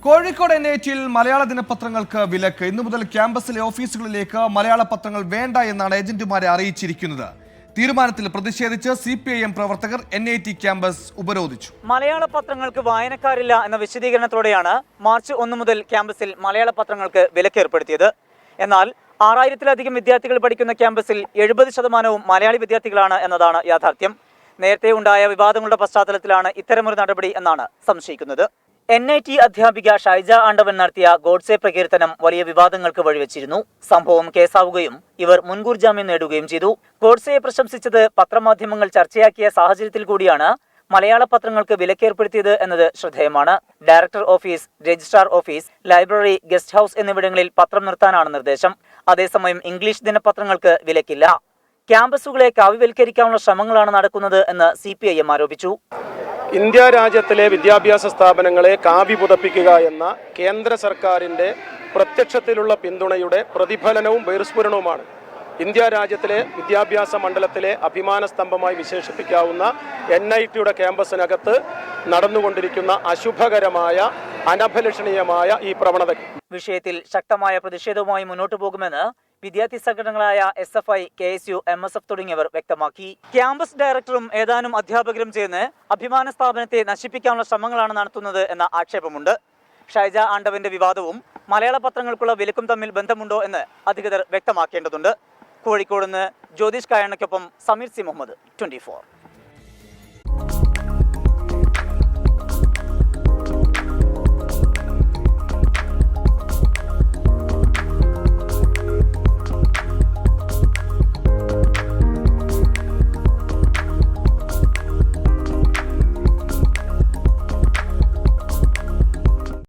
കോഴിക്കോട് NIT-യിൽ മലയാള ദിനപത്രങ്ങൾക്ക് വിലക്ക്. ഇന്നു മുതൽ ക്യാമ്പസിലെ ഓഫീസുകളിലേക്ക് മലയാള പത്രങ്ങൾ വേണ്ട എന്നാണ് ഏജന്റുമാരെ അറിയിച്ചിരിക്കുന്നത്. തീരുമാനത്തിൽ പ്രതിഷേധിച്ച് CPIM പ്രവർത്തകർ NIT ക്യാമ്പസ് ഉപരോധിച്ചു. മലയാള പത്രങ്ങൾക്ക് വായനക്കാരില്ല എന്ന വിശദീകരണത്തോടെയാണ് മാർച്ച് 1 മുതൽ ക്യാമ്പസിൽ മലയാള പത്രങ്ങൾക്ക് വിലക്ക് ഏർപ്പെടുത്തിയത്. എന്നാൽ 6000-ലധികം വിദ്യാർത്ഥികൾ പഠിക്കുന്ന ക്യാമ്പസിൽ 70% മലയാളി വിദ്യാർത്ഥികളാണ് എന്നതാണ് യാഥാർത്ഥ്യം. നേരത്തെ ഉണ്ടായ വിവാദങ്ങളുടെ പശ്ചാത്തലത്തിലാണ് ഇത്തരമൊരു നടപടി എന്നാണ് സംശയിക്കുന്നത്. NIT അധ്യാപിക ഷൈജ ആണ്ടവൻ നടത്തിയ ഗോഡ്സെ പ്രകീർത്തനം വലിയ വിവാദങ്ങൾക്ക് വഴിവെച്ചിരുന്നു. സംഭവം കേസാവുകയും ഇവർ മുൻകൂർ ജാമ്യം നേടുകയും ചെയ്തു. ഗോഡ്സെയെ പ്രശംസിച്ചത് പത്രമാധ്യമങ്ങൾ ചർച്ചയാക്കിയ സാഹചര്യത്തിൽ കൂടിയാണ് മലയാള പത്രങ്ങൾക്ക് വിലക്കേർപ്പെടുത്തിയത് എന്നത് ശ്രദ്ധേയമാണ്. Director office, registrar office, library, guest house എന്നിവിടങ്ങളിൽ പത്രം നിർത്താനാണ് നിർദ്ദേശം. അതേസമയം ഇംഗ്ലീഷ് ദിനപത്രങ്ങൾക്ക് വിലക്കില്ല. ക്യാമ്പസുകളെ കാവ്യവൽക്കരിക്കാനുള്ള ശ്രമങ്ങളാണ് നടക്കുന്നത് എന്ന് CPIM ആരോപിച്ചു. ഇന്ത്യ രാജ്യത്തിലെ വിദ്യാഭ്യാസ സ്ഥാപനങ്ങളെ കാവ്യ പുതപ്പിക്കുക എന്ന കേന്ദ്ര സർക്കാരിൻ്റെ പ്രത്യക്ഷത്തിലുള്ള പിന്തുണയുടെ പ്രതിഫലനവും ബഹിർസ്ഫുരണവുമാണ് ഇന്ത്യ രാജ്യത്തിലെ വിദ്യാഭ്യാസ മണ്ഡലത്തിലെ അഭിമാന സ്തംഭമായി വിശേഷിപ്പിക്കാവുന്ന NIT-യുടെ ക്യാമ്പസിനകത്ത് നടന്നുകൊണ്ടിരിക്കുന്ന അശുഭകരമായ, അനഭിലഷണീയമായ ഈ പ്രവണത. വിഷയത്തിൽ ശക്തമായ പ്രതിഷേധവുമായി മുന്നോട്ടു പോകുമെന്ന് വിദ്യാർത്ഥി സംഘടനകളായ SFI, KSU, MSF തുടങ്ങിയവർ വ്യക്തമാക്കി. ക്യാമ്പസ് ഡയറക്ടറും ഏതാനും അധ്യാപകരും ചേർന്ന് അഭിമാന സ്ഥാപനത്തെ നശിപ്പിക്കാനുള്ള ശ്രമങ്ങളാണ് നടത്തുന്നത് എന്ന ആക്ഷേപമുണ്ട്. ഷൈജ ആണ്ടവന്റെ വിവാദവും മലയാള പത്രങ്ങൾക്കുള്ള വിലക്കും തമ്മിൽ ബന്ധമുണ്ടോ എന്ന് അധികൃതർ വ്യക്തമാക്കേണ്ടതുണ്ട്. കോഴിക്കോട് നിന്ന് ജ്യോതിഷ് കായണ്ണയ്ക്കൊപ്പം സമീർ സി മുഹമ്മദ്, 24.